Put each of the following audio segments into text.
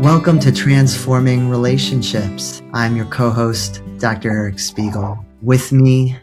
Welcome to Transforming Relationships. I'm your co-host, Dr. Eric Spiegel. With me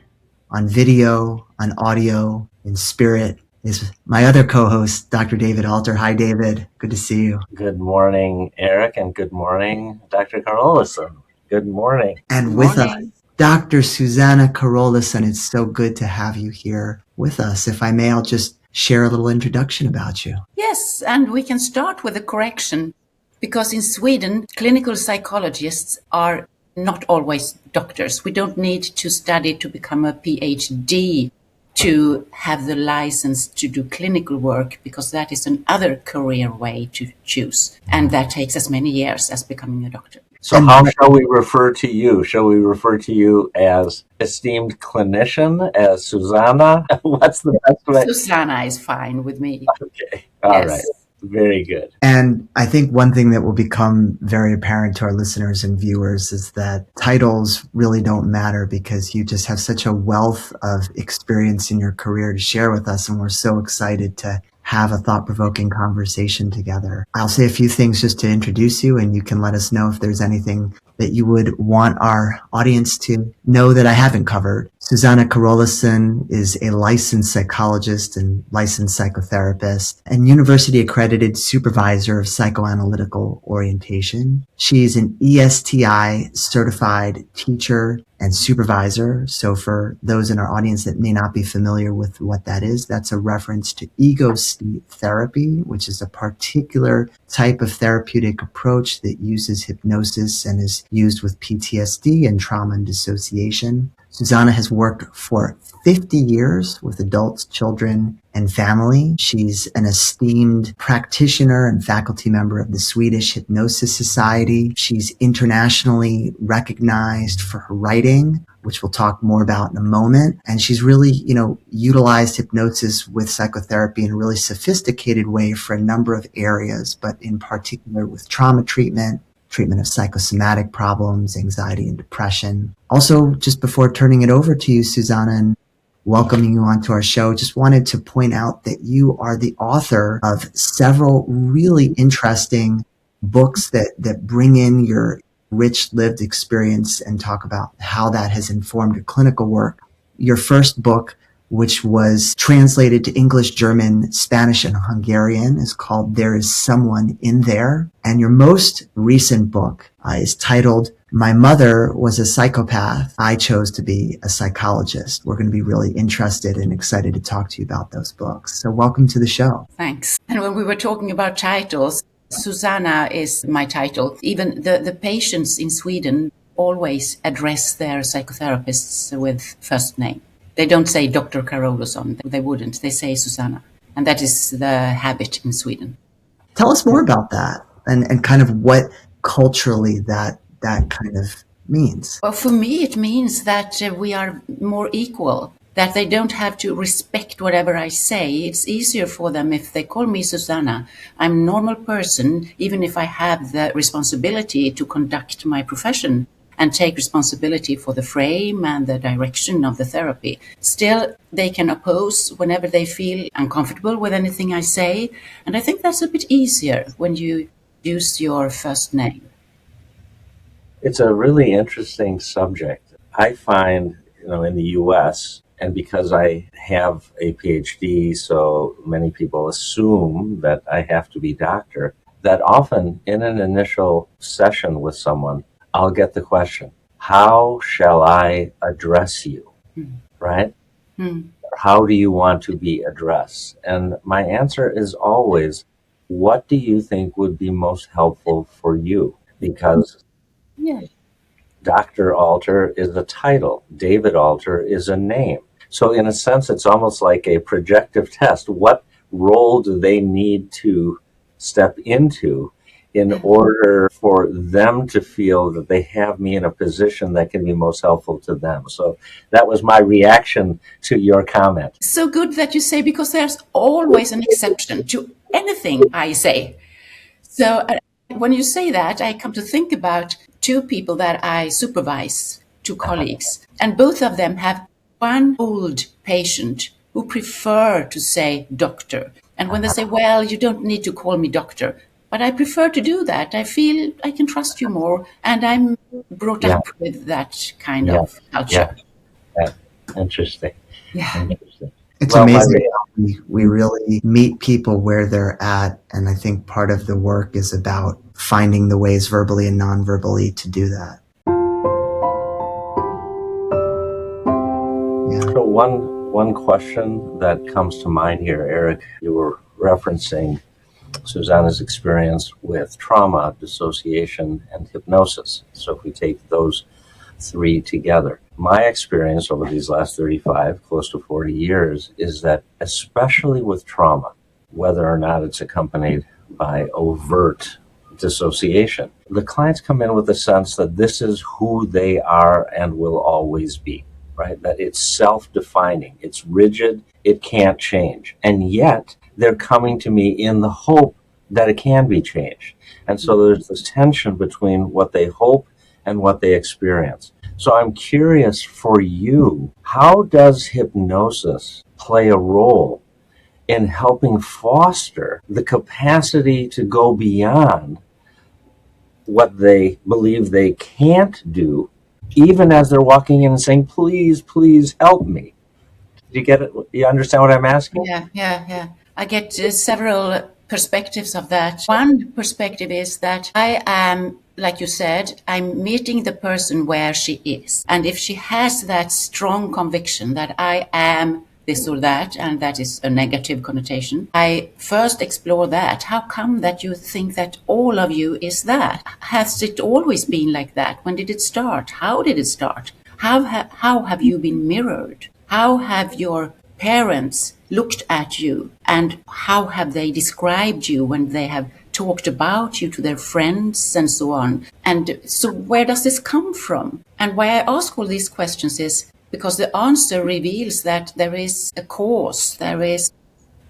on video, on audio, in spirit is my other co-host, Dr. David Alter. Hi, David. Good to see you. Good morning, Eric, and good morning, Dr. Carolusson. Good morning. And with us, Dr. Susanna Carolusson. It's so good to have you here with us. If I may, I'll just share a little introduction about you. Yes, and we can start with a correction. Because in Sweden, clinical psychologists are not always doctors. We don't need to study to become a PhD to have the license to do clinical work, because that is another career way to choose. And that takes as many years as becoming a doctor. So how shall we refer to you? Shall we refer to you as esteemed clinician, as Susanna? What's the best way? Susanna is fine with me. Okay, all right. Very good. And I think one thing that will become very apparent to our listeners and viewers is that titles really don't matter, because you just have such a wealth of experience in your career to share with us. And we're so excited to have a thought-provoking conversation together. I'll say a few things just to introduce you, and you can let us know if there's anything that you would want our audience to know that I haven't covered. Susanna Carolusson is a licensed psychologist and licensed psychotherapist and university-accredited supervisor of psychoanalytical orientation. She is an ESTI certified teacher and supervisor. So for those in our audience that may not be familiar with what that is, that's a reference to ego state therapy, which is a particular type of therapeutic approach that uses hypnosis and is used with PTSD and trauma and dissociation. Susanna has worked for 50 years with adults, children, and family. She's an esteemed practitioner and faculty member of the Swedish Hypnosis Society. She's internationally recognized for her writing, which we'll talk more about in a moment. And she's really, utilized hypnosis with psychotherapy in a really sophisticated way for a number of areas, but in particular with trauma treatment of psychosomatic problems, anxiety and depression. Also, just before turning it over to you, Susanna, and welcoming you onto our show, just wanted to point out that you are the author of several really interesting books that bring in your rich lived experience and talk about how that has informed your clinical work. Your first book, which was translated to English, German, Spanish, and Hungarian, is called There Is Someone in There. And your most recent book is titled My Mother Was a Psychopath. I Chose to Be a Psychologist. We're going to be really interested and excited to talk to you about those books. So welcome to the show. Thanks. And when we were talking about titles, Susanna is my title. Even the patients in Sweden always address their psychotherapists with first name. They don't say Dr. Carolusson. They wouldn't. They say Susanna. And that is the habit in Sweden. Tell us more about that and kind of what culturally that kind of means. Well, for me, it means that we are more equal, that they don't have to respect whatever I say. It's easier for them if they call me Susanna. I'm a normal person, even if I have the responsibility to conduct my profession and take responsibility for the frame and the direction of the therapy. Still, they can oppose whenever they feel uncomfortable with anything I say. And I think that's a bit easier when you use your first name. It's a really interesting subject. I find, in the U.S., and because I have a PhD, so many people assume that I have to be doctor, that often in an initial session with someone, I'll get the question, how shall I address you? Right? How do you want to be addressed? And my answer is always, what do you think would be most helpful for you? Because Dr. Alter is a title. David Alter is a name. So in a sense, it's almost like a projective test. What role do they need to step into in order for them to feel that they have me in a position that can be most helpful to them? So that was my reaction to your comment. So good that you say, because there's always an exception to anything I say. So when you say that, I come to think about two people that I supervise, two colleagues, and both of them have one old patient who prefer to say doctor. And when they say, well, you don't need to call me doctor, But I prefer to do that. I feel I can trust you more, and I'm brought Yeah, up with that kind yeah, of culture. yeah, yeah. Interesting. Yeah. Interesting. It's Well, amazing Maria, how we really meet people where they're at. And I think part of the work is about finding the ways verbally and non-verbally to do that. Yeah. so one question that comes to mind here, Eric, you were referencing Susanna's experience with trauma, dissociation, and hypnosis. So if we take those three together, my experience over these last 35, close to 40 years, is that especially with trauma, whether or not it's accompanied by overt dissociation, the clients come in with a sense that this is who they are and will always be, right? That it's self-defining, it's rigid, it can't change. And yet they're coming to me in the hope that it can be changed. And so there's this tension between what they hope and what they experience. So I'm curious for you, how does hypnosis play a role in helping foster the capacity to go beyond what they believe they can't do, even as they're walking in and saying, please, please help me? Do you get it? You understand what I'm asking? Yeah. I get several perspectives of that. One perspective is that I am, like you said, I'm meeting the person where she is. And if she has that strong conviction that I am this or that, and that is a negative connotation, I first explore that. How come that you think that all of you is that? Has it always been like that? When did it start? How did it start? How have you been mirrored? How have your parents looked at you, and how have they described you when they have talked about you to their friends and so on? And so where does this come from? And why I ask all these questions is because the answer reveals that there is a cause. There is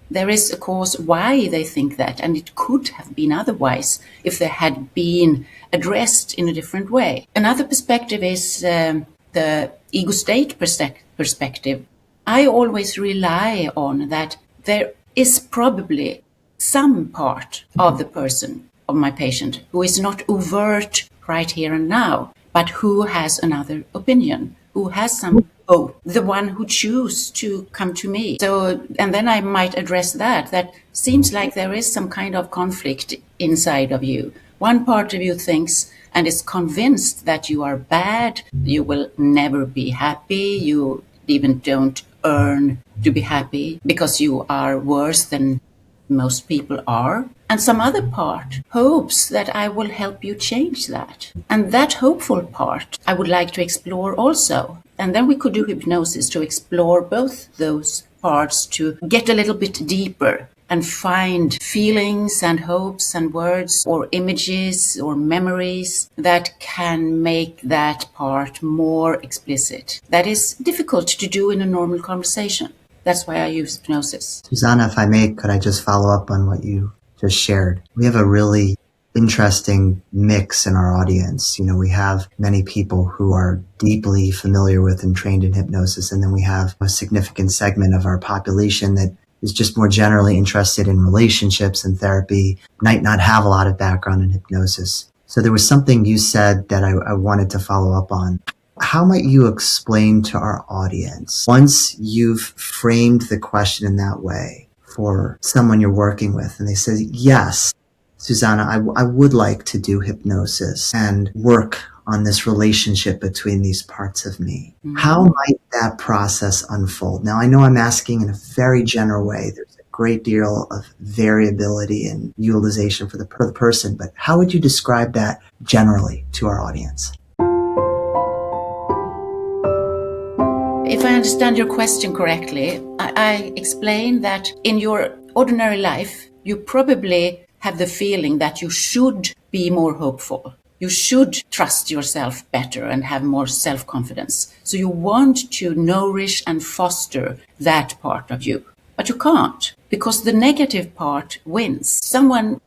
a cause why they think that, and it could have been otherwise if they had been addressed in a different way. Another perspective is the ego state perspective. I always rely on that there is probably some part of the person, of my patient, who is not overt right here and now, but who has another opinion, who has some hope, the one who chooses to come to me. So, and then I might address that. That seems like there is some kind of conflict inside of you. One part of you thinks and is convinced that you are bad, you will never be happy, you even don't earn to be happy because you are worse than most people are. And some other part hopes that I will help you change that. And that hopeful part I would like to explore also. And then we could do hypnosis to explore both those parts to get a little bit deeper and find feelings and hopes and words or images or memories that can make that part more explicit. That is difficult to do in a normal conversation. That's why I use hypnosis. Susanna, if I may, could I just follow up on what you just shared? We have a really interesting mix in our audience. You know, we have many people who are deeply familiar with and trained in hypnosis, and then we have a significant segment of our population that is just more generally interested in relationships and therapy, might not have a lot of background in hypnosis. So there was something you said that I wanted to follow up on. How might you explain to our audience, once you've framed the question in that way for someone you're working with, and they say, yes, Susanna, I would like to do hypnosis and work on this relationship between these parts of me. Mm-hmm. How might that process unfold? Now, I know I'm asking in a very general way. There's a great deal of variability and utilization for the person, but how would you describe that generally to our audience? If I understand your question correctly, I explain that in your ordinary life, you probably have the feeling that you should be more hopeful. You should trust yourself better and have more self-confidence. So you want to nourish and foster that part of you. But you can't, because the negative part wins. Someone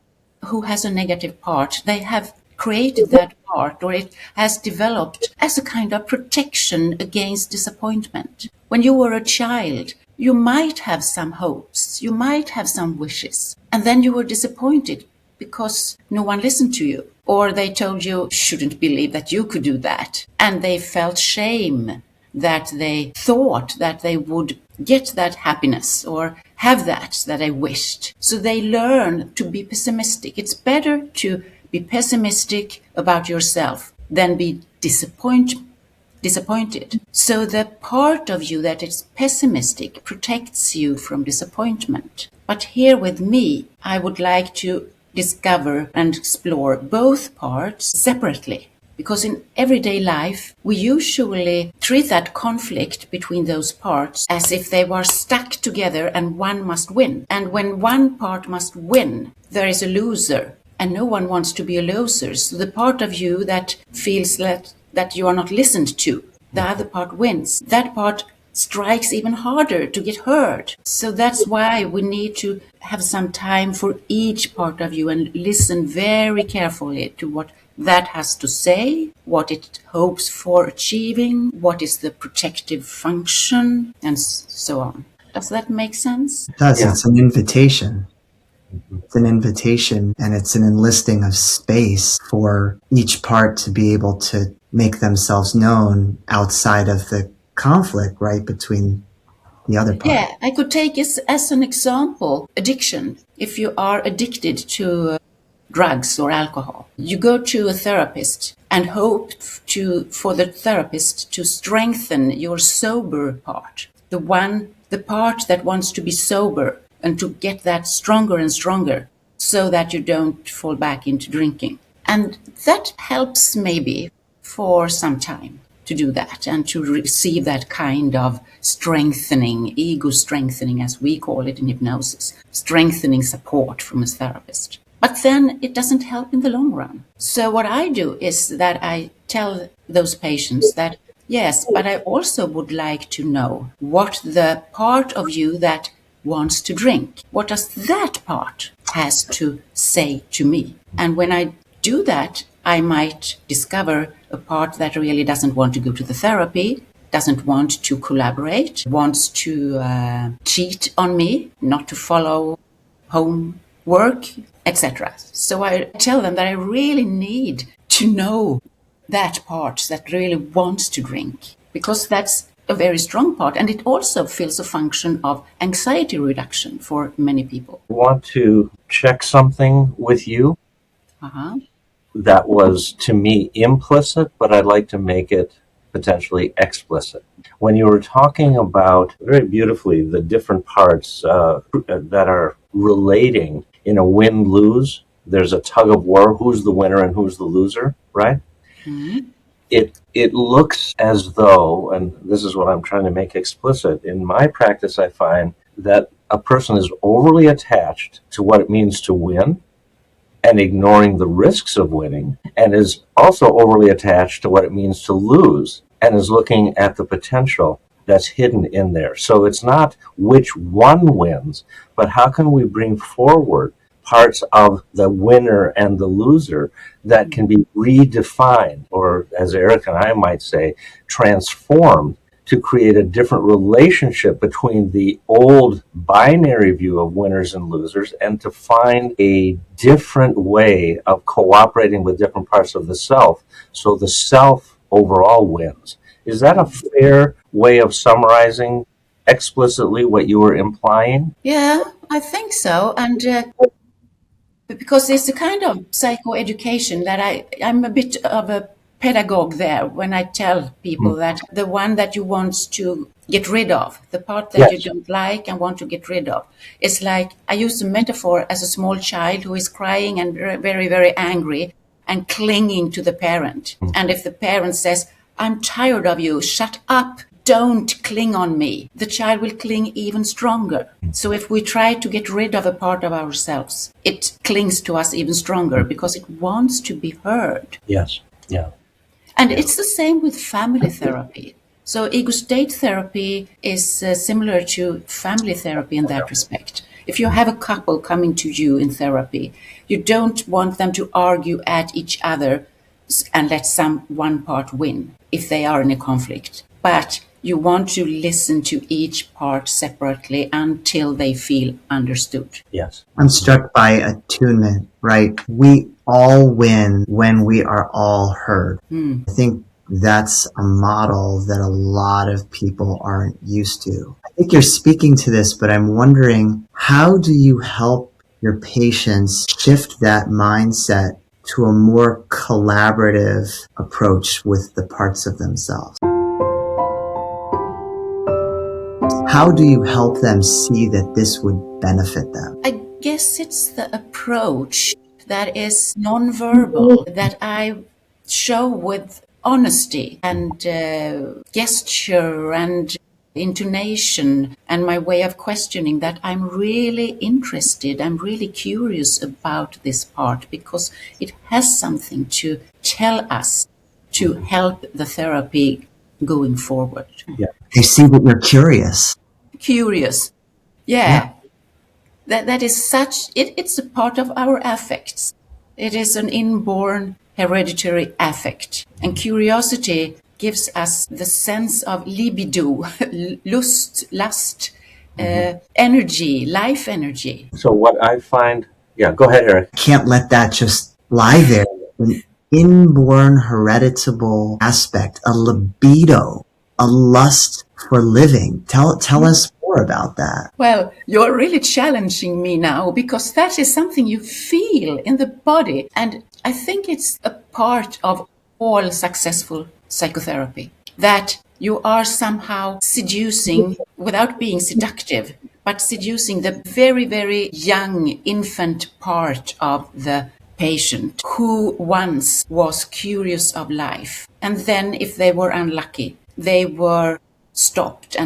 who has a negative part, they have created that part, or it has developed as a kind of protection against disappointment. When you were a child, you might have some hopes, you might have some wishes, and then you were disappointed because no one listened to you. Or they told you, shouldn't believe that you could do that. And they felt shame that they thought that they would get that happiness or have that they wished. So they learn to be pessimistic. It's better to be pessimistic about yourself than be disappointed. So the part of you that is pessimistic protects you from disappointment. But here with me, I would like to discover and explore both parts separately. Because in everyday life, we usually treat that conflict between those parts as if they were stuck together and one must win. And when one part must win, there is a loser. And no one wants to be a loser. So the part of you that feels that you are not listened to, the other part wins. That part strikes even harder to get heard. So that's why we need to have some time for each part of you and listen very carefully to what that has to say, what it hopes for achieving, what is the protective function, and so on. Does that make sense? It does. Yeah. It's an invitation. It's an invitation, and it's an enlisting of space for each part to be able to make themselves known outside of the conflict, right, between the other part. Yeah, I could take as an example, addiction. If you are addicted to drugs or alcohol, you go to a therapist and hope for the therapist to strengthen your sober part, the part that wants to be sober, and to get that stronger and stronger so that you don't fall back into drinking. And that helps maybe for some time to do that and to receive that kind of strengthening, ego strengthening, as we call it in hypnosis, strengthening support from a therapist. But then it doesn't help in the long run. So what I do is that I tell those patients that, yes, but I also would like to know what the part of you that wants to drink, what does that part has to say to me? And when I do that, I might discover a part that really doesn't want to go to the therapy, doesn't want to collaborate, wants to cheat on me, not to follow homework, etc. So I tell them that I really need to know that part that really wants to drink, because that's a very strong part, and it also fills a function of anxiety reduction for many people. I want to check something with you that was, to me, implicit, but I'd like to make it potentially explicit. When you were talking about, very beautifully, the different parts that are relating in a win-lose, there's a tug of war, who's the winner and who's the loser, right? Mm-hmm. It looks as though, and this is what I'm trying to make explicit, in my practice I find that a person is overly attached to what it means to win and ignoring the risks of winning, and is also overly attached to what it means to lose and is looking at the potential that's hidden in there. So it's not which one wins, but how can we bring forward parts of the winner and the loser that can be redefined, or as Eric and I might say, transformed to create a different relationship between the old binary view of winners and losers, and to find a different way of cooperating with different parts of the self, so the self overall wins. Is that a fair way of summarizing explicitly what you were implying? Yeah, I think so. And because it's a kind of psychoeducation that I'm a bit of a pedagogue there when I tell people that the one that you want to get rid of, the part that you don't like and want to get rid of, it's like, I use the metaphor as a small child who is crying and very, very angry and clinging to the parent. And if the parent says, I'm tired of you, shut up, don't cling on me, the child will cling even stronger. So if we try to get rid of a part of ourselves, it clings to us even stronger because it wants to be heard. Yes. Yeah. And it's the same with family therapy. So ego state therapy is similar to family therapy in that respect. If you have a couple coming to you in therapy, you don't want them to argue at each other and let one part win if they are in a conflict. But you want to listen to each part separately until they feel understood. Yes. I'm struck by attunement, right? We all win when we are all heard. I think that's a model that a lot of people aren't used to. I think you're speaking to this, but I'm wondering, how do you help your patients shift that mindset to a more collaborative approach with the parts of themselves? How do you help them see that this would benefit them? I guess it's the approach that is nonverbal, that I show with honesty and gesture and intonation and my way of questioning, that I'm really interested, I'm really curious about this part because it has something to tell us to help the therapy going forward. Yeah. They see that you're curious. Curious. Yeah. That is such, it's a part of our affects. It is an inborn hereditary affect. And curiosity gives us the sense of libido, lust, energy, life energy. So what I find, go ahead, Eric. Can't let that just lie there. An inborn hereditable aspect, a libido, a lust for living. Tell us more about that. Well, you're really challenging me now because that is something you feel in the body. And I think it's a part of all successful psychotherapy, that you are somehow seducing, without being seductive, but seducing the very, very young infant part of the patient who once was curious of life. And then if they were unlucky, they were stopped,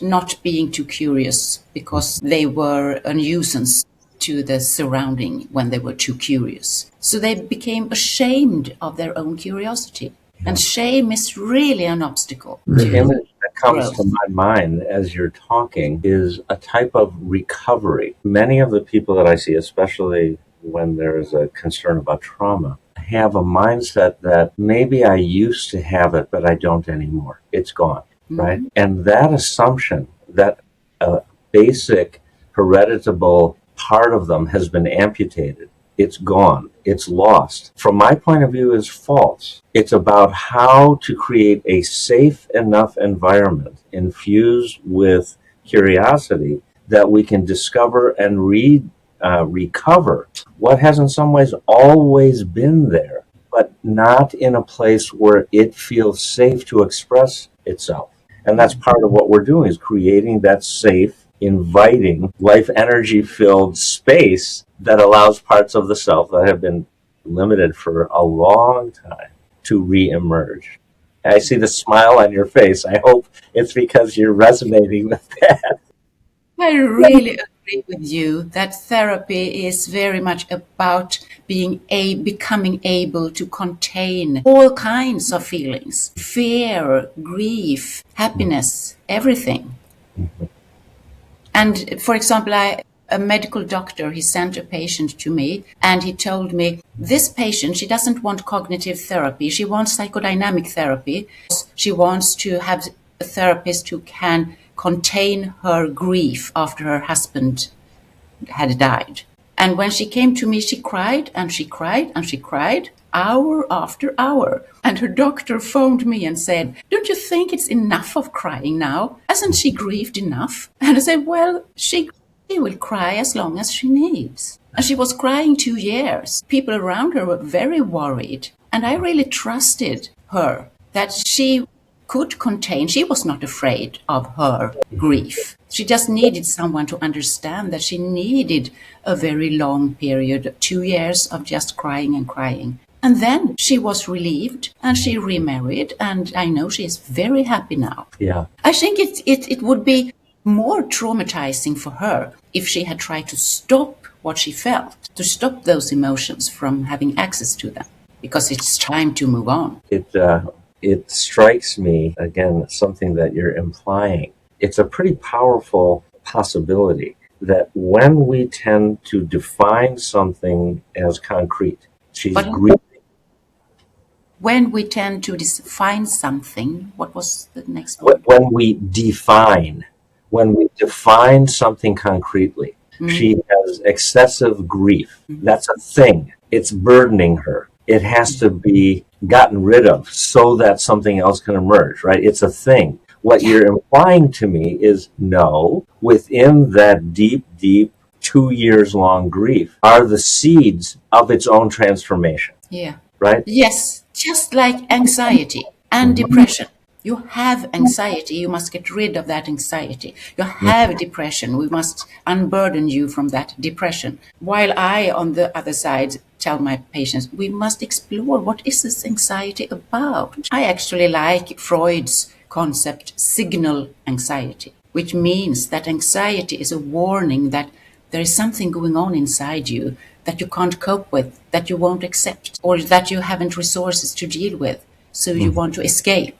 not being too curious because they were a nuisance to the surrounding when they were too curious. So they became ashamed of their own curiosity. And shame is really an obstacle. The image that comes growth. to my mind as you're talking is a type of recovery. Many of the people that I see, especially when there is a concern about trauma, have a mindset that maybe I used to have it, but I don't anymore. It's gone, right? And that assumption that a basic hereditable part of them has been amputated, it's gone, it's lost, from my point of view, is false. It's about how to create a safe enough environment infused with curiosity that we can discover and recover what has in some ways always been there, but not in a place where it feels safe to express itself. And that's part of what we're doing, is creating that safe, inviting, life energy filled space that allows parts of the self that have been limited for a long time to re-emerge. I see the smile on your face. I hope it's because you're resonating with that. I really agree with you that therapy is very much about becoming able to contain all kinds of feelings, fear, grief, happiness, everything. And for example, a medical doctor, he sent a patient to me and he told me, this patient, she doesn't want cognitive therapy. She wants psychodynamic therapy. She wants to have a therapist who can contain her grief after her husband had died. And when she came to me, she cried and she cried and she cried, hour after hour. And her doctor phoned me and said, don't you think it's enough of crying now? Hasn't she grieved enough? And I said, well, she will cry as long as she needs. And she was crying 2 years. People around her were very worried. And I really trusted her that she could contain. She was not afraid of her grief. She just needed someone to understand that she needed a very long period, 2 years of just crying and crying. And then she was relieved and she remarried, and I know she is very happy now. Yeah. I think it would be more traumatizing for her if she had tried to stop what she felt, to stop those emotions from having access to them, because it's time to move on. It strikes me, again, something that you're implying. It's a pretty powerful possibility that when we tend to define something as concrete, she's grieving. When we tend to define something, what was the next one? When we define something concretely, she has excessive grief. That's a thing. It's burdening her. It has to be gotten rid of so that something else can emerge, right? It's a thing. What you're implying to me is no, within that deep, deep 2 years long grief are the seeds of its own transformation. Yeah. Right? Yes, just like anxiety and depression. You have anxiety, you must get rid of that anxiety. You have depression, we must unburden you from that depression. While I, on the other side, tell my patients, we must explore what is this anxiety about. I actually like Freud's concept, signal anxiety, which means that anxiety is a warning that there is something going on inside you that you can't cope with, that you won't accept, or that you haven't resources to deal with. So you want to escape.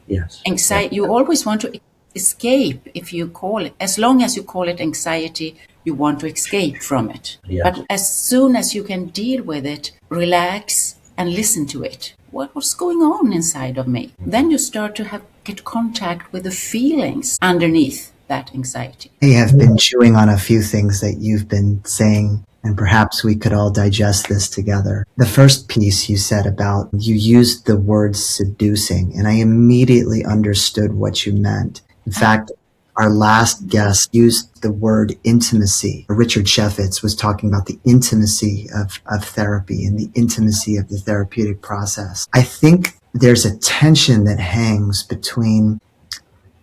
Yes. Anxiety, you always want to escape if you call it. As long as you call it anxiety, you want to escape from it. Yes. But as soon as you can deal with it, relax and listen to it. What's going on inside of me? Then you start to get contact with the feelings underneath that anxiety. I have been chewing on a few things that you've been saying, and perhaps we could all digest this together. The first piece you said about, you used the word seducing, and I immediately understood what you meant. In fact, our last guest used the word intimacy. Richard Sheffitz was talking about the intimacy of therapy and the intimacy of the therapeutic process. I think there's a tension that hangs between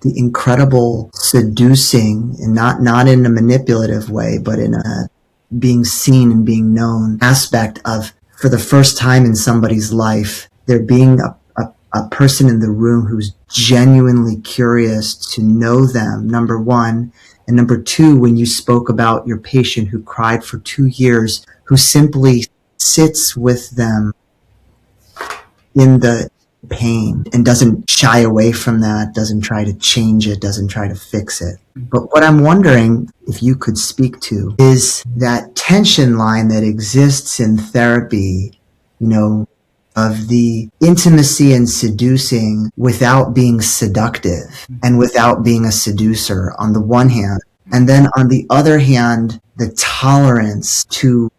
the incredible seducing, and not in a manipulative way, but in a being seen and being known aspect of, for the first time in somebody's life, there being a person in the room who's genuinely curious to know them, number one. And number two, when you spoke about your patient who cried for 2 years, who simply sits with them in the pain and doesn't shy away from that, doesn't try to change it, doesn't try to fix it. But what I'm wondering if you could speak to is that tension line that exists in therapy, of the intimacy and seducing without being seductive and without being a seducer on the one hand. And then on the other hand, the tolerance to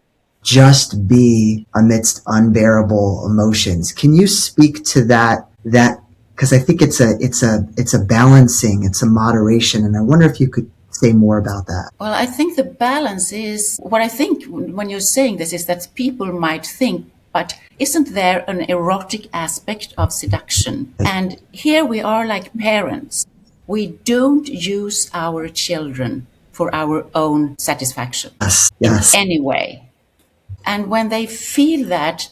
just be amidst unbearable emotions. Can you speak to that? Because I think it's a balancing, it's a moderation, and I wonder if you could say more about that. Well, I think the balance is, what I think when you're saying this is that people might think, but isn't there an erotic aspect of seduction? And here we are like parents. We don't use our children for our own satisfaction Yes. in any way. And when they feel that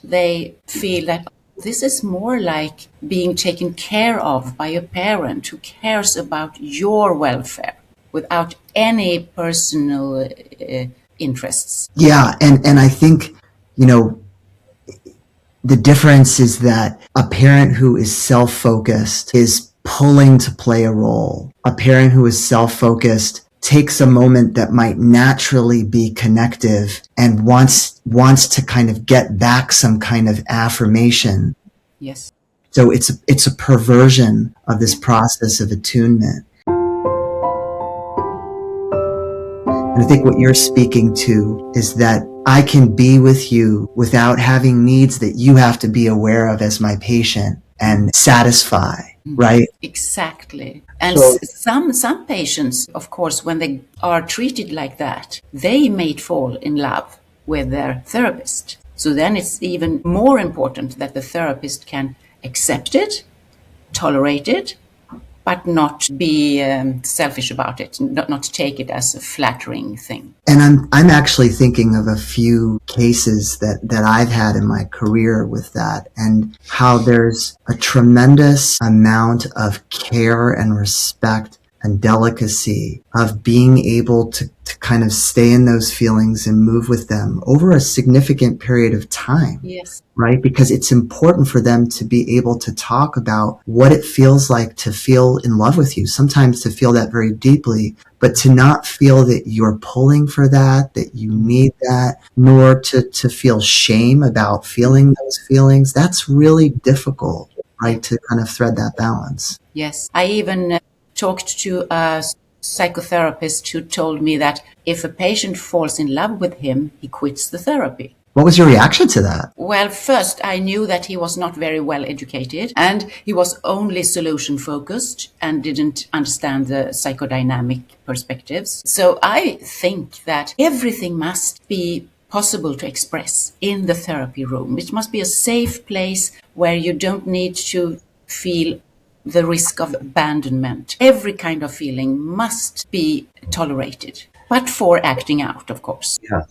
this is more like being taken care of by a parent who cares about your welfare without any personal interests. Yeah, and I think, the difference is that a parent who is self-focused is pulling to play a role. A parent who is self-focused takes a moment that might naturally be connective and wants to kind of get back some kind of affirmation. Yes. So it's a perversion of this process of attunement. And I think what you're speaking to is that I can be with you without having needs that you have to be aware of as my patient and satisfy, right? Exactly. And some patients, of course, when they are treated like that, they may fall in love with their therapist. So then it's even more important that the therapist can accept it, tolerate it, but not be selfish about it, not take it as a flattering thing. And I'm actually thinking of a few cases that I've had in my career with that, and how there's a tremendous amount of care and respect and delicacy of being able to kind of stay in those feelings and move with them over a significant period of time. Yes. Right? Because it's important for them to be able to talk about what it feels like to feel in love with you, sometimes to feel that very deeply, but to not feel that you're pulling for that you need that, nor to feel shame about feeling those feelings. That's really difficult, right? To kind of thread that balance. Yes. I even talked to a psychotherapist who told me that if a patient falls in love with him, he quits the therapy. What was your reaction to that? Well, first, I knew that he was not very well educated and he was only solution focused and didn't understand the psychodynamic perspectives. So I think that everything must be possible to express in the therapy room. It must be a safe place where you don't need to feel the risk of abandonment. Every kind of feeling must be tolerated, but for acting out, of course. Yeah.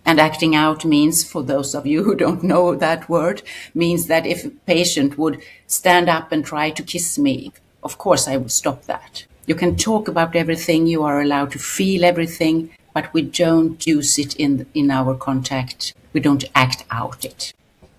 And acting out means, for those of you who don't know that word, means that if a patient would stand up and try to kiss me, of course I would stop that. You can talk about everything, you are allowed to feel everything, but we don't use it in our contact. We don't act out it.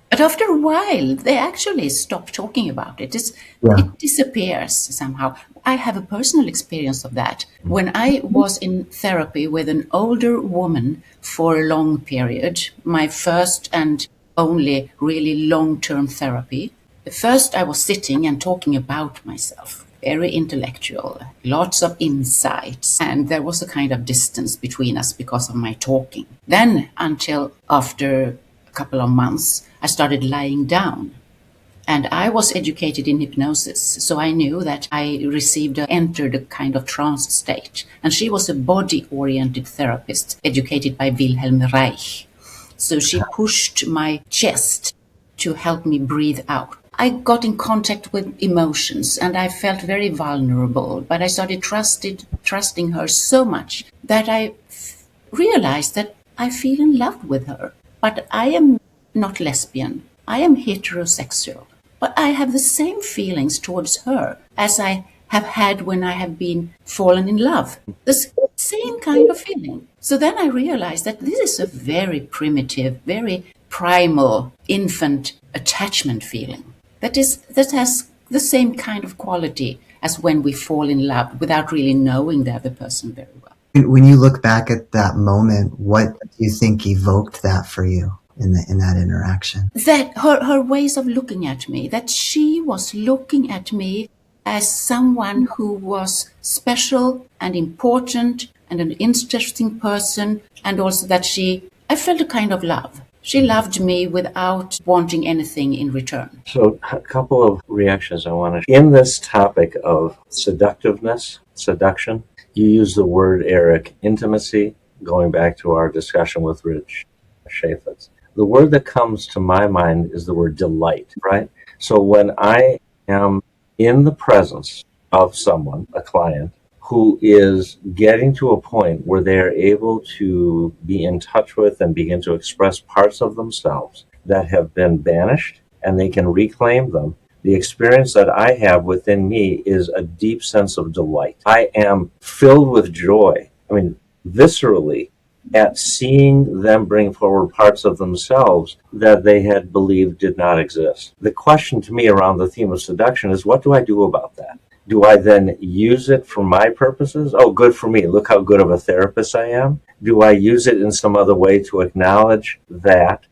But after a while, they actually stop talking about it. It disappears somehow. I have a personal experience of that. When I was in therapy with an older woman for a long period, my first and only really long-term therapy, first I was sitting and talking about myself. Very intellectual, lots of insights, and there was a kind of distance between us because of my talking. Then, until after a couple of months, I started lying down. And I was educated in hypnosis, so I knew that I entered a kind of trance state. And she was a body-oriented therapist, educated by Wilhelm Reich. So she pushed my chest to help me breathe out. I got in contact with emotions and I felt very vulnerable, but I started trusting her so much that I realized that I feel in love with her. But I am not lesbian. I am heterosexual. But I have the same feelings towards her as I have had when I have been fallen in love. The same kind of feeling. So then I realized that this is a very primitive, very primal infant attachment feeling. That has the same kind of quality as when we fall in love without really knowing the other person very well. When you look back at that moment, what do you think evoked that for you in that interaction? That her ways of looking at me, that she was looking at me as someone who was special and important and an interesting person, and also that I felt a kind of love. She loved me without wanting anything in return. So a couple of reactions I want to. In this topic of seduction, you use the word, Eric, intimacy, going back to our discussion with Rich Chaffetz. The word that comes to my mind is the word delight, right? So when I am in the presence of someone, a client, who is getting to a point where they're able to be in touch with and begin to express parts of themselves that have been banished, and they can reclaim them, the experience that I have within me is a deep sense of delight. I am filled with joy, viscerally, at seeing them bring forward parts of themselves that they had believed did not exist. The question to me around the theme of seduction is, what do I do about that? Do I then use it for my purposes? Oh, good for me. Look how good of a therapist I am. Do I use it in some other way to acknowledge that?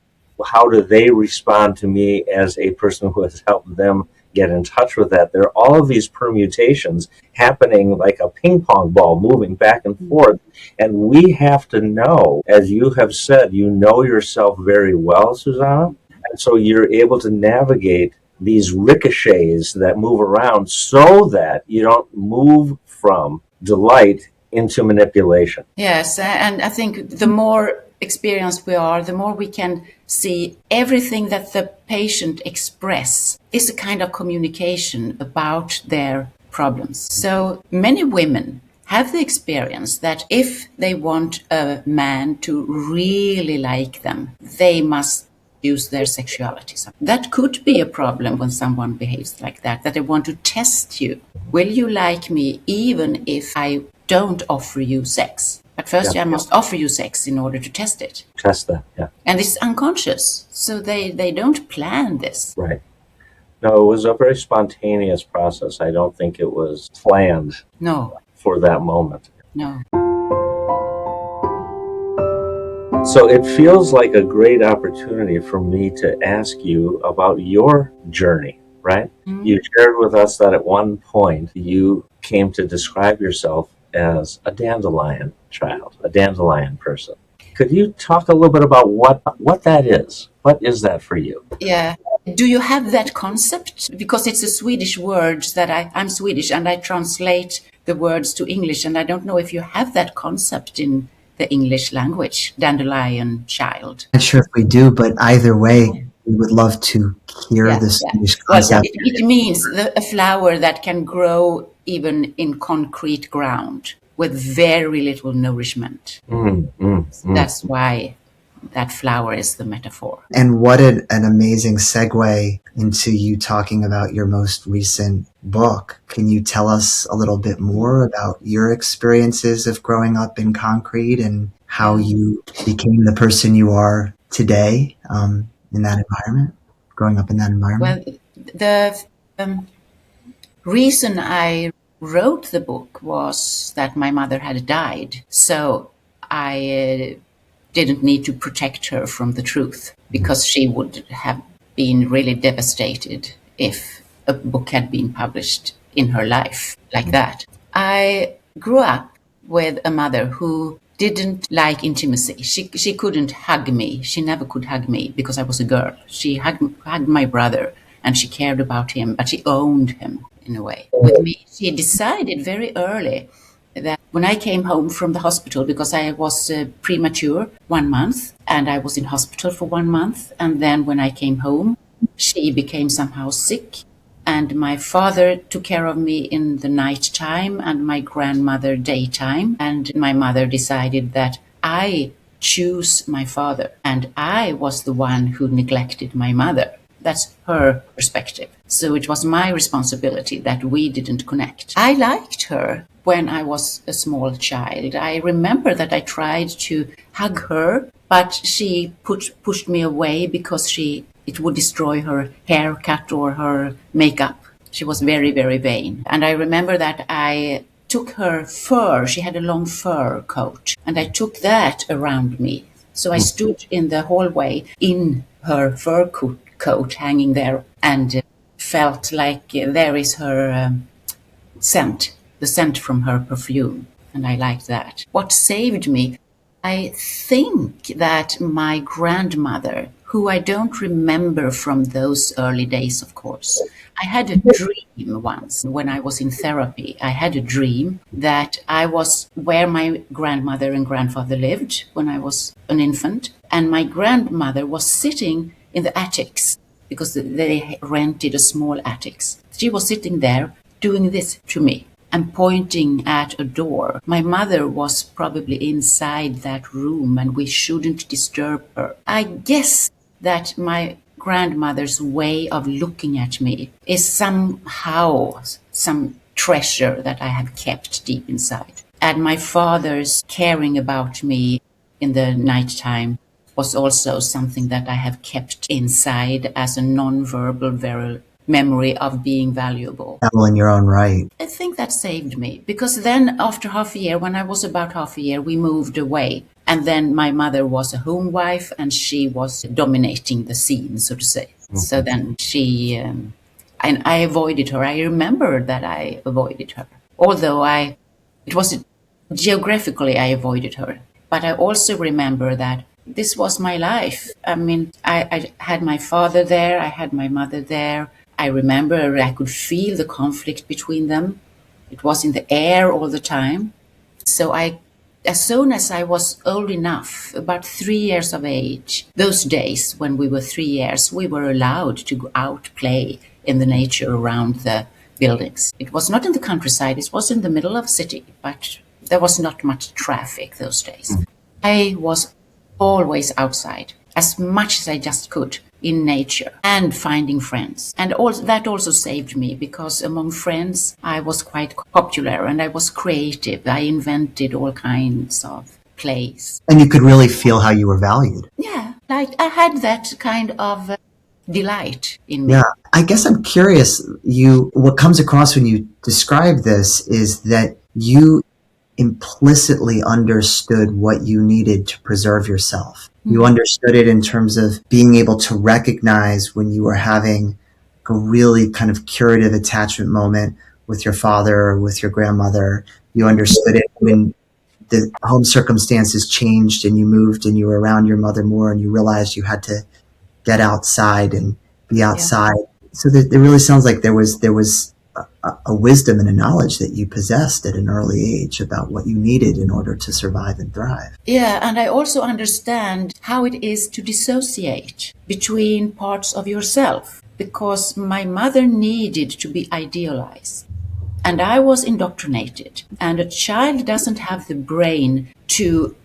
How do they respond to me as a person who has helped them get in touch with that? There are all of these permutations happening like a ping pong ball moving back and forth. And we have to know, as you have said, you know yourself very well, Susanna. And so you're able to navigate these ricochets that move around so that you don't move from delight into manipulation. Yes, and I think the more experienced we are, the more we can see everything that the patient express is a kind of communication about their problems. So many women have the experience that if they want a man to really like them, they must use their sexuality. So that could be a problem when someone behaves like that they want to test you. Will you like me even if I don't offer you sex? But first, I must offer you sex in order to test it. Test that, yeah. And it's unconscious, so they don't plan this. Right. No, it was a very spontaneous process. I don't think it was planned. No. For that moment. No. So it feels like a great opportunity for me to ask you about your journey, right? Mm-hmm. You shared with us that at one point you came to describe yourself as a dandelion child, a dandelion person. Could you talk a little bit about what that is? What is that for you? Yeah. Do you have that concept? Because it's a Swedish word that I'm Swedish and I translate the words to English, and I don't know if you have that concept in the English language, dandelion child. I'm not sure if we do, but either way, we would love to hear the Swedish concept. Well, it means a flower that can grow even in concrete ground with very little nourishment. That's why that flower is the metaphor. And what an amazing segue into you talking about your most recent book. Can you tell us a little bit more about your experiences of growing up in concrete and how you became the person you are today in that environment, growing up in that environment? Well, the reason I wrote the book was that my mother had died. So I didn't need to protect her from the truth, because she would have been really devastated if a book had been published in her life like that. I grew up with a mother who didn't like intimacy. She couldn't hug me. She never could hug me because I was a girl. She hugged my brother and she cared about him, but she owned him in a way. With me, she decided very early that when I came home from the hospital, because I was premature 1 month, and I was in hospital for 1 month, and then when I came home, she became somehow sick, and my father took care of me in the night time and my grandmother daytime, and my mother decided that I choose my father, and I was the one who neglected my mother. That's her perspective. So it was my responsibility that we didn't connect. I liked her when I was a small child. I remember that I tried to hug her, but she pushed me away because it would destroy her haircut or her makeup. She was very, very vain. And I remember that I took her fur. She had a long fur coat, and I took that around me. So I stood in the hallway in her fur coat hanging there and felt like there is her scent, the scent from her perfume. And I liked that. What saved me? I think that my grandmother, who I don't remember from those early days, of course, I had a dream once when I was in therapy. I had a dream that I was where my grandmother and grandfather lived when I was an infant. And my grandmother was sitting in the attics because they rented a small attics. She was sitting there doing this to me and pointing at a door. My mother was probably inside that room and we shouldn't disturb her. I guess that my grandmother's way of looking at me is somehow some treasure that I have kept deep inside. And my father's caring about me in the nighttime was also something that I have kept inside as a non-verbal memory of being valuable. In your own right. I think that saved me, because then after half a year, when I was about half a year, we moved away. And then my mother was a home wife and she was dominating the scene, so to say. Mm-hmm. So then and I avoided her. I remember that I avoided her. Although it was geographically I avoided her. But I also remember that this was my life. I mean, I had my father there, I had my mother there. I remember I could feel the conflict between them. It was in the air all the time. So as soon as I was old enough, about 3 years of age, those days when we were 3 years, we were allowed to go out, play in the nature around the buildings. It was not in the countryside, it was in the middle of the city, but there was not much traffic those days. I was always outside. as much as I just could in nature and finding friends. And also, that also saved me because among friends, I was quite popular and I was creative. I invented all kinds of plays. And you could really feel how you were valued. Yeah, like I had that kind of delight in me. Yeah. I guess I'm curious, what comes across when you describe this is that you implicitly understood what you needed to preserve yourself. You understood it in terms of being able to recognize when you were having a really kind of curative attachment moment with your father or with your grandmother. You understood it when the home circumstances changed and you moved and you were around your mother more and you realized you had to get outside and be outside. Yeah. So it really sounds like there was a wisdom and a knowledge that you possessed at an early age about what you needed in order to survive and thrive. Yeah, and I also understand how it is to dissociate between parts of yourself, because my mother needed to be idealized. And I was indoctrinated. And a child doesn't have the brain to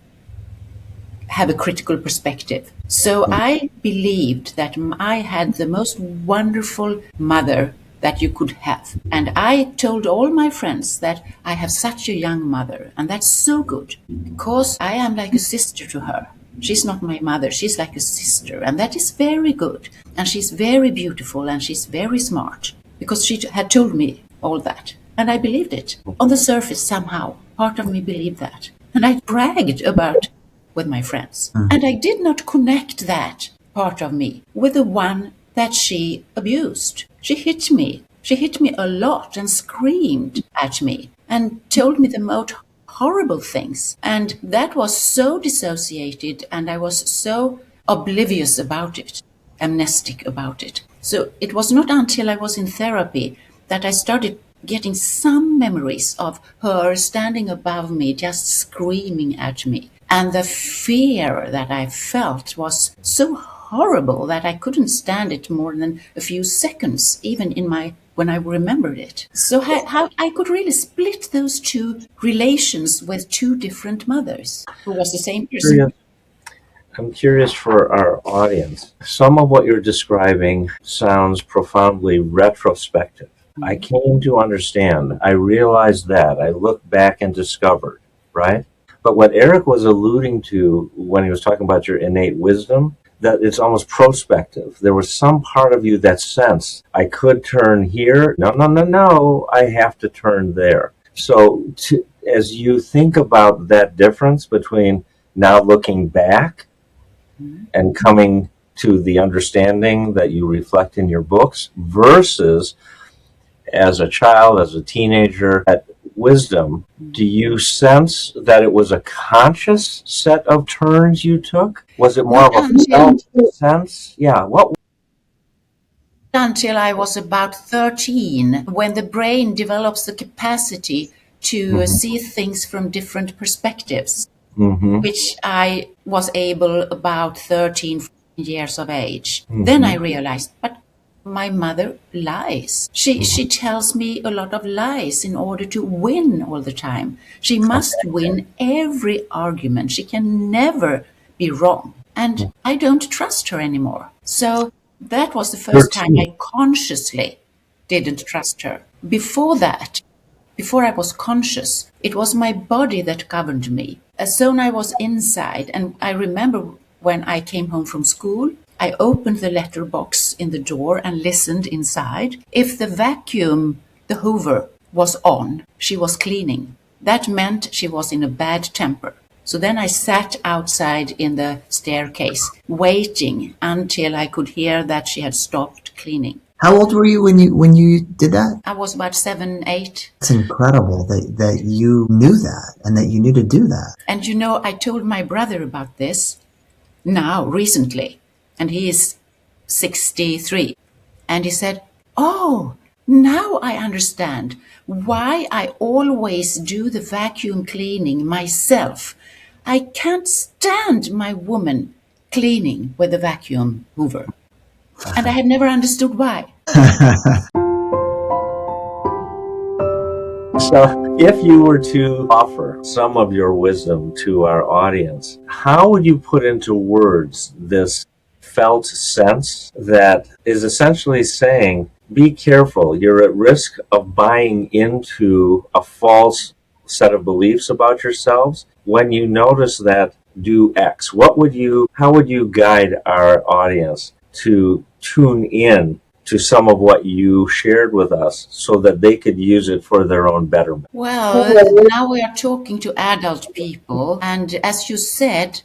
have a critical perspective. So I believed that I had the most wonderful mother that you could have. And I told all my friends that I have such a young mother, and that's so good because I am like a sister to her. She's not my mother, she's like a sister, and that is very good. And she's very beautiful and she's very smart because she had told me all that. And I believed it. On the surface, somehow, part of me believed that. And I bragged about with my friends. And I did not connect that part of me with the one that she abused. She hit me. She hit me a lot and screamed at me and told me the most horrible things. And that was so dissociated and I was so oblivious about it, amnestic about it. So it was not until I was in therapy that I started getting some memories of her standing above me, just screaming at me. And the fear that I felt was so horrible that I couldn't stand it more than a few seconds, even when I remembered it. So how I could really split those two relations with two different mothers who was the same person. I'm curious for our audience. Some of what you're describing sounds profoundly retrospective. I came to understand. I realized that. I looked back and discovered, right? But what Eric was alluding to when he was talking about your innate wisdom, that it's almost prospective. There was some part of you that sensed, I could turn here. No, I have to turn there. So as you think about that difference between now looking back and coming to the understanding that you reflect in your books versus as a child, as a teenager, that wisdom, do you sense that it was a conscious set of turns you took? Was it more of a felt sense? Yeah. What? Until I was about 13, when the brain develops the capacity to see things from different perspectives, which I was able about 13, 14 years of age. Then I realized, but my mother lies. She tells me a lot of lies in order to win all the time. She must win every argument. She can never be wrong. And I don't trust her anymore. So that was the first time I consciously didn't trust her. Before that, before I was conscious, it was my body that governed me. As soon as I was inside, and I remember when I came home from school, I opened the letterbox in the door and listened inside. If the vacuum, the hoover, was on, she was cleaning. That meant she was in a bad temper. So then I sat outside in the staircase, waiting until I could hear that she had stopped cleaning. How old were you when you did that? I was about 7, 8. It's incredible that you knew that and that you knew to do that. And you know, I told my brother about this now, recently. And he is 63. And he said, oh, now I understand why I always do the vacuum cleaning myself. I can't stand my woman cleaning with a vacuum hoover. And I had never understood why. So, if you were to offer some of your wisdom to our audience, how would you put into words this felt sense that is essentially saying, be careful, you're at risk of buying into a false set of beliefs about yourselves? When you notice that, do X. How would you guide our audience to tune in to some of what you shared with us so that they could use it for their own betterment? Well, now we are talking to adult people, and as you said,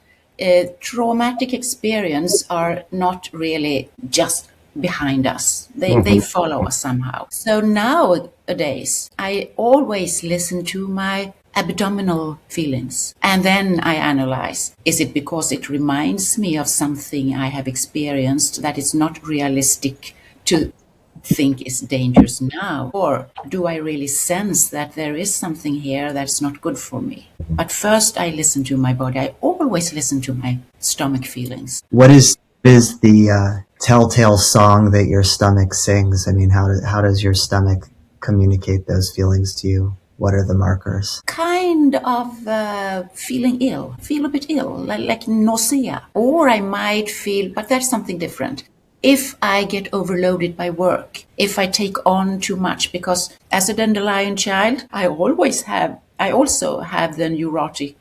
traumatic experience are not really just behind us. They follow us somehow. So nowadays, I always listen to my abdominal feelings. And then I analyze, is it because it reminds me of something I have experienced that is not realistic to think is dangerous now? Or do I really sense that there is something here that's not good for me? But first I listen to my body. I always listen to my stomach feelings. What is the telltale song that your stomach sings? I mean, how does your stomach communicate those feelings to you? What are the markers? Kind of feeling ill, feel a bit ill, like nausea. Or I might feel, but that's something different. If I get overloaded by work, if I take on too much, because as a Dandelion child, I also have the neurotic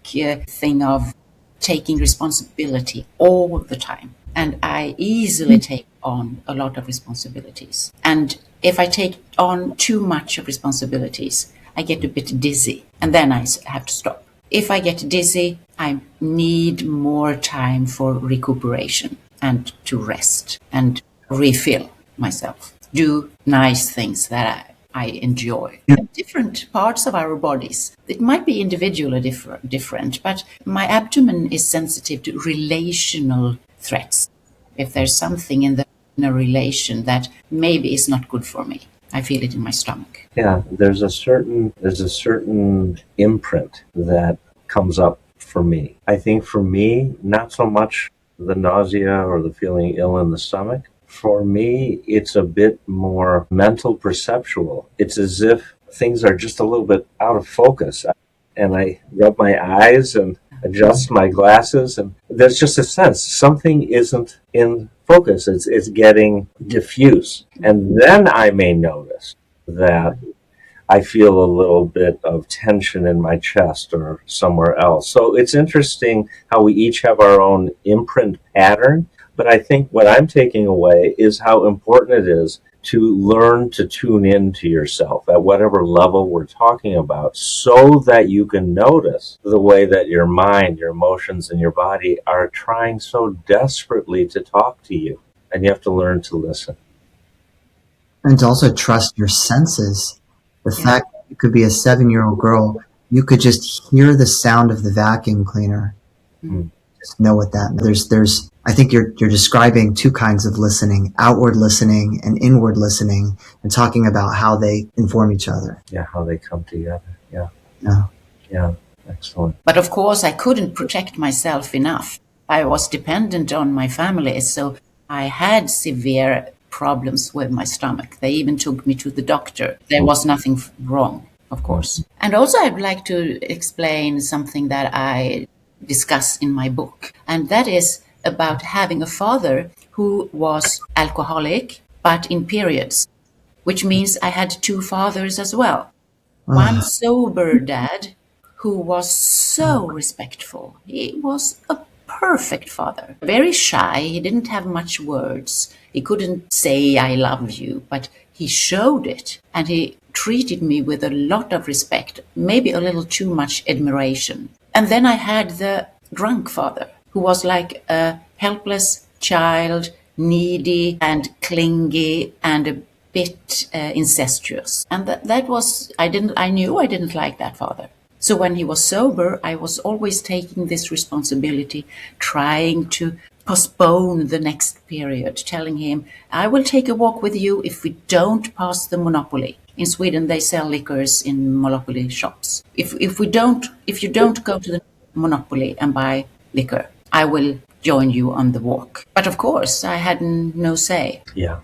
thing of taking responsibility all the time. And I easily take on a lot of responsibilities. And if I take on too much of responsibilities, I get a bit dizzy, and then I have to stop. If I get dizzy, I need more time for recuperation and to rest and refill myself. Do nice things that I enjoy. Different parts of our bodies. It might be individually different, but my abdomen is sensitive to relational threats. If there's something in a relation that maybe is not good for me, I feel it in my stomach. Yeah, there's a certain imprint that comes up for me. I think for me, not so much the nausea or the feeling ill in the stomach. For me, it's a bit more mental perceptual. It's as if things are just a little bit out of focus. And I rub my eyes and adjust my glasses, and there's just a sense something isn't in focus. It's getting diffuse. And then I may notice that I feel a little bit of tension in my chest or somewhere else. So it's interesting how we each have our own imprint pattern. But I think what I'm taking away is how important it is to learn to tune in to yourself at whatever level we're talking about, so that you can notice the way that your mind, your emotions, and your body are trying so desperately to talk to you. And you have to learn to listen. And to also trust your senses. The fact that you could be a 7-year-old girl, you could just hear the sound of the vacuum cleaner. Just know what that means. There's I think you're describing two kinds of listening: outward listening and inward listening, and talking about how they inform each other. Yeah, how they come together. Yeah. Yeah. Yeah. Excellent. But of course, I couldn't protect myself enough. I was dependent on my family, so I had severe problems with my stomach. They even took me to the doctor. There was nothing wrong, of course. And also, I'd like to explain something that I discuss in my book, and that is about having a father who was alcoholic, but in periods, which means I had two fathers as well. One sober dad who was so respectful. He was a perfect father. Very shy. He didn't have much words. He couldn't say, I love you, but he showed it. And he treated me with a lot of respect, maybe a little too much admiration. And then I had the drunk father, who was like a helpless child, needy and clingy and a bit incestuous. And that was, I knew I didn't like that father. So when he was sober, I was always taking this responsibility, trying to postpone the next period, telling him, I will take a walk with you if we don't pass the monopoly. In Sweden, they sell liquors in monopoly shops. If you don't go to the monopoly and buy liquor, I will join you on the walk. But of course, I had no say. Yeah.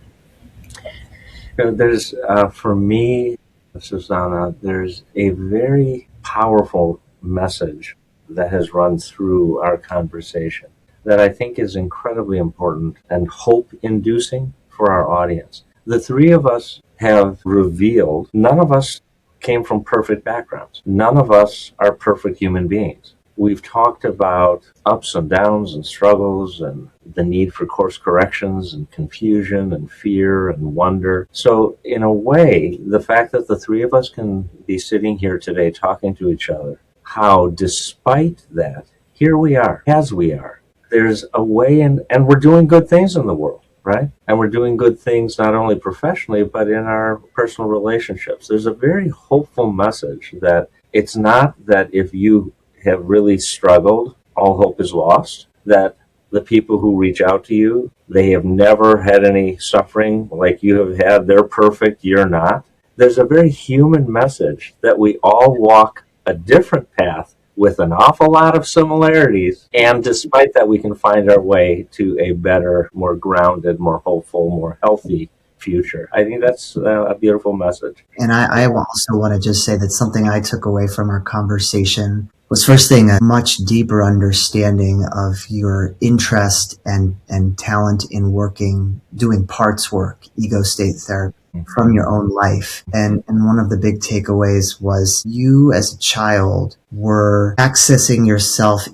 There's, for me, Susanna, there's a very powerful message that has run through our conversation that I think is incredibly important and hope-inducing for our audience. The three of us have revealed none of us came from perfect backgrounds. None of us are perfect human beings. We've talked about ups and downs and struggles and the need for course corrections and confusion and fear and wonder. So in a way, the fact that the three of us can be sitting here today talking to each other, how despite that, here we are, as we are. There's a way and we're doing good things in the world, right? And we're doing good things not only professionally, but in our personal relationships. There's a very hopeful message that it's not that if you have really struggled, all hope is lost, that the people who reach out to you, they have never had any suffering like you have had, they're perfect, you're not. There's a very human message that we all walk a different path with an awful lot of similarities, and despite that we can find our way to a better, more grounded, more hopeful, more healthy future. I think that's a beautiful message. And I also want to just say that something I took away from our conversation was, first thing, a much deeper understanding of your interest and talent in doing parts work, ego state therapy from your own life. And one of the big takeaways was you as a child were accessing yourself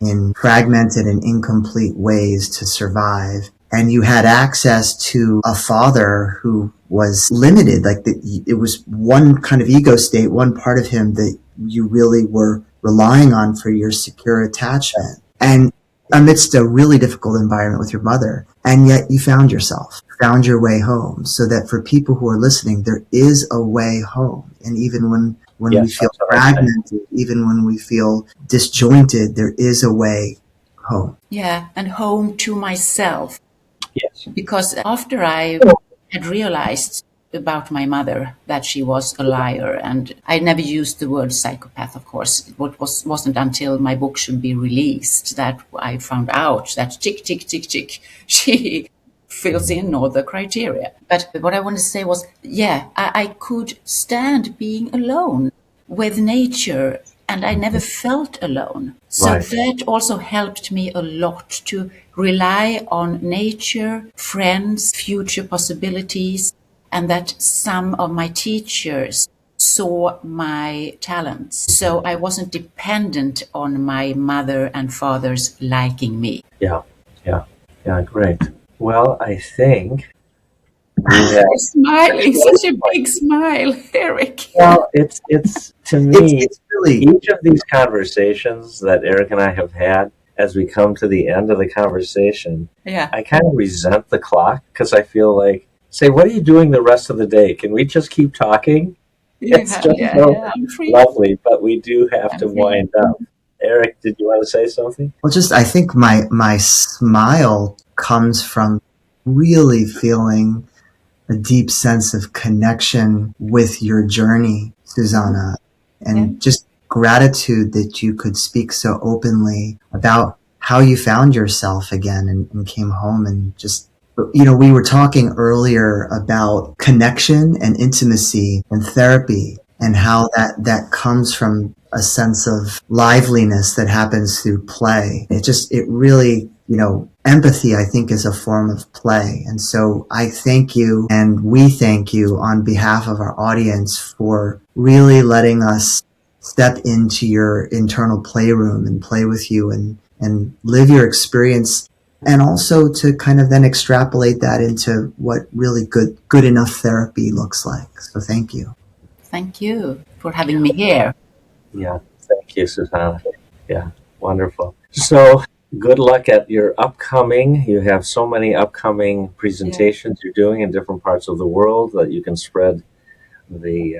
in fragmented and incomplete ways to survive. And you had access to a father who was limited. It was one kind of ego state, one part of him that you really were relying on for your secure attachment. And amidst a really difficult environment with your mother, and yet you found your way home. So that for people who are listening, there is a way home. And even when Yes, we feel fragmented, even when we feel disjointed, there is a way home. Yeah, and home to myself. Yes. Because after I had realized about my mother that she was a liar, and I never used the word psychopath, of course. It wasn't until my book should be released that I found out that tick, she fills in all the criteria. But what I wanted to say was, I could stand being alone with nature, and I never felt alone. So Right. that also helped me a lot to rely on nature, friends, future possibilities, and that some of my teachers saw my talents. So I wasn't dependent on my mother and father's liking me. Yeah, great. Well, I think we have. You're smiling, such a big smile, Eric. Well, it's to me, It's really, each of these conversations that Eric and I have had, as we come to the end of the conversation, Yeah. I kind of resent the clock because I feel like, say, what are you doing the rest of the day? Can we just keep talking? It's just so I'm free. lovely, but we do have I'm to free. wind up. Eric, did you want to say something? well, just, I think my smile comes from really feeling a deep sense of connection with your journey, Susanna, and just gratitude that you could speak so openly about how you found yourself again and came home. And just, we were talking earlier about connection and intimacy and therapy, and how that comes from a sense of liveliness that happens through play. It really, empathy, I think, is a form of play. And so I thank you, and we thank you on behalf of our audience for really letting us step into your internal playroom and play with you and live your experience, and also to kind of then extrapolate that into what really good enough therapy looks like. So thank you. Thank you for having me here. Yeah, thank you, Susanna. Yeah, wonderful. So good luck at your you have so many upcoming presentations you're doing in different parts of the world that you can spread the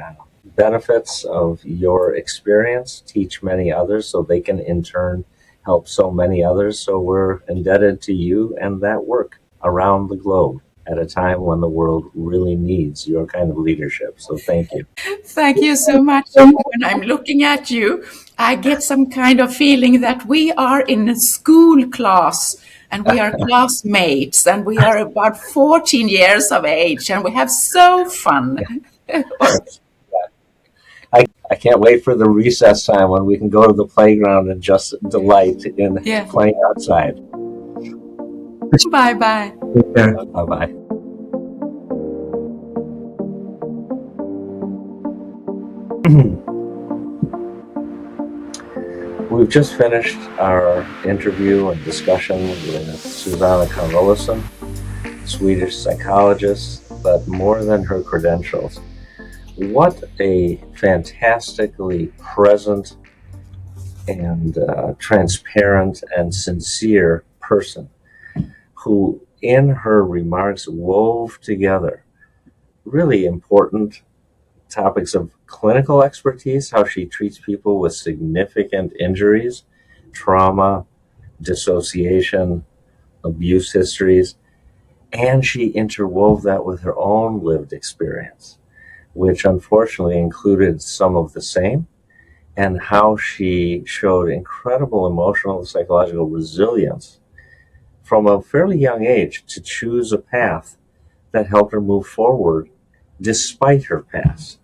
benefits of your experience, teach many others so they can in turn help so many others. So we're indebted to you and that work around the globe at a time when the world really needs your kind of leadership. So thank you. Thank you so much. When I'm looking at you, I get some kind of feeling that we are in a school class and we are classmates and we are about 14 years of age and we have so fun. I can't wait for the recess time when we can go to the playground and just delight in playing outside. Bye-bye. Bye-bye. We've just finished our interview and discussion with Susanna Carolusson, Swedish psychologist, but more than her credentials, what a fantastically present and transparent and sincere person who, in her remarks, wove together really important topics of clinical expertise, how she treats people with significant injuries, trauma, dissociation, abuse histories, and she interwove that with her own lived experience, which unfortunately included some of the same, and how she showed incredible emotional and psychological resilience from a fairly young age to choose a path that helped her move forward despite her past.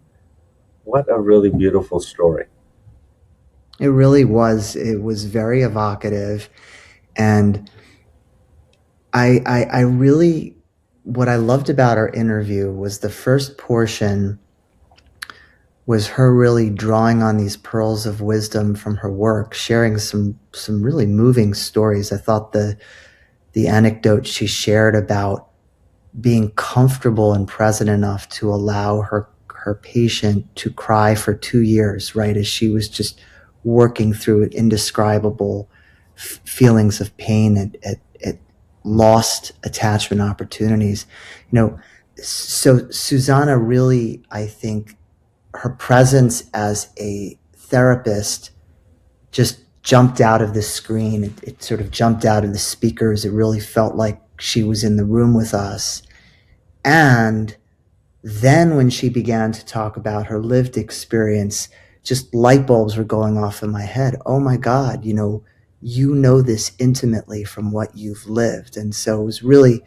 What a really beautiful story. It really was. It was very evocative. And I really, what I loved about our interview was the first portion was her really drawing on these pearls of wisdom from her work, sharing some really moving stories. I thought the anecdote she shared about being comfortable and present enough to allow her patient to cry for 2 years, right, as she was just working through indescribable feelings of pain at lost attachment opportunities. So Susanna really, I think, her presence as a therapist just jumped out of the screen. It sort of jumped out of the speakers. It really felt like she was in the room with us. And then when she began to talk about her lived experience, just light bulbs were going off in my head. Oh my God, you know this intimately from what you've lived. And so it was really,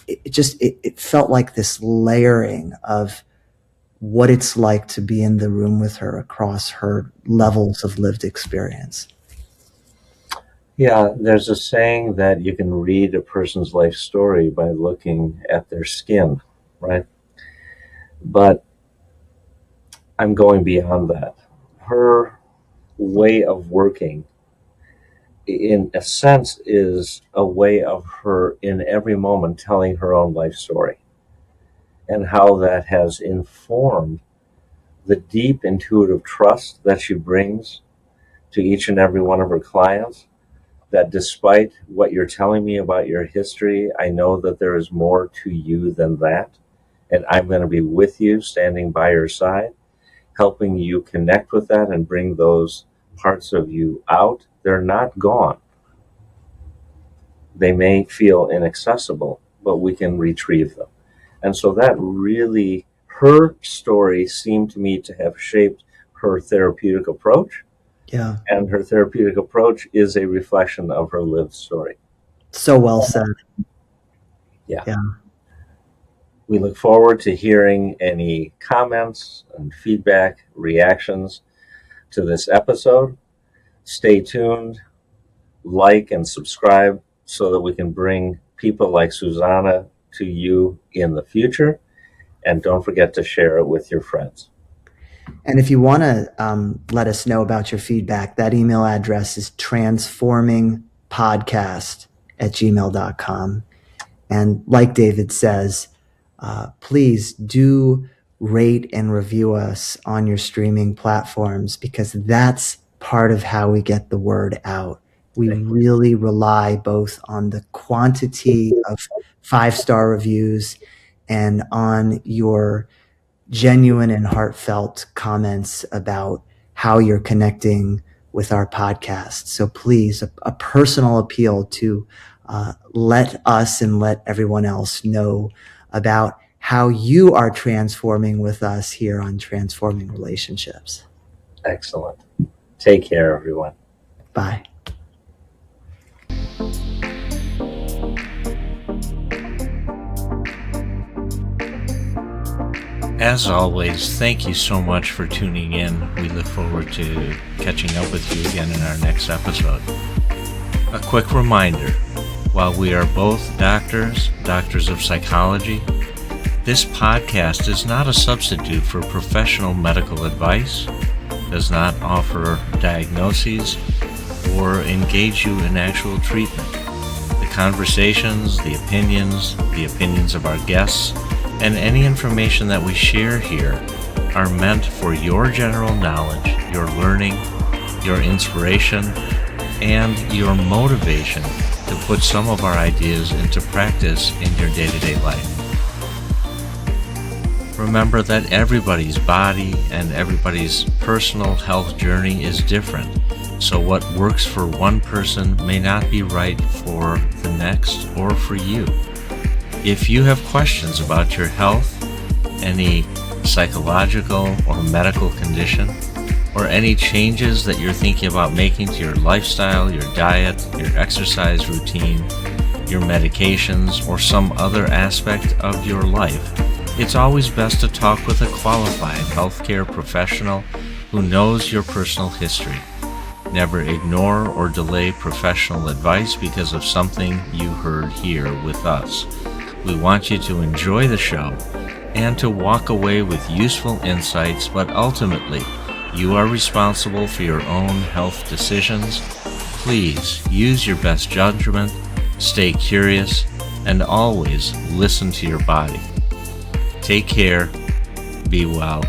it felt like this layering of what it's like to be in the room with her across her levels of lived experience. Yeah, there's a saying that you can read a person's life story by looking at their skin, right? But I'm going beyond that. Her way of working, in a sense, is a way of her in every moment telling her own life story, and how that has informed the deep intuitive trust that she brings to each and every one of her clients, that despite what you're telling me about your history, I know that there is more to you than that. And I'm going to be with you, standing by your side, helping you connect with that and bring those parts of you out. They're not gone. They may feel inaccessible, but we can retrieve them. And so that really, her story seemed to me to have shaped her therapeutic approach. Yeah. And her therapeutic approach is a reflection of her lived story. So well said. Yeah. Yeah. We look forward to hearing any comments and feedback, reactions to this episode. Stay tuned, like and subscribe so that we can bring people like Susanna to you in the future. And don't forget to share it with your friends. And if you want to let us know about your feedback, that email address is transformingpodcast@gmail.com. And like David says, please do rate and review us on your streaming platforms, because that's part of how we get the word out. We really rely both on the quantity of 5-star reviews and on your genuine and heartfelt comments about how you're connecting with our podcast. So please, a personal appeal to let us and let everyone else know about how you are transforming with us here on Transforming Relationships. Excellent. Take care, everyone. Bye. As always, thank you so much for tuning in. We look forward to catching up with you again in our next episode. A quick reminder, while we are both doctors of psychology, this podcast is not a substitute for professional medical advice, does not offer diagnoses, or engage you in actual treatment. The conversations, the opinions of our guests, and any information that we share here are meant for your general knowledge, your learning, your inspiration, and your motivation to put some of our ideas into practice in your day-to-day life. Remember that everybody's body and everybody's personal health journey is different, so what works for one person may not be right for the next or for you. If you have questions about your health, any psychological or medical condition, or any changes that you're thinking about making to your lifestyle, your diet, your exercise routine, your medications, or some other aspect of your life, it's always best to talk with a qualified healthcare professional who knows your personal history. Never ignore or delay professional advice because of something you heard here with us. We want you to enjoy the show and to walk away with useful insights, but ultimately, you are responsible for your own health decisions. Please use your best judgment, stay curious, and always listen to your body. Take care, be well,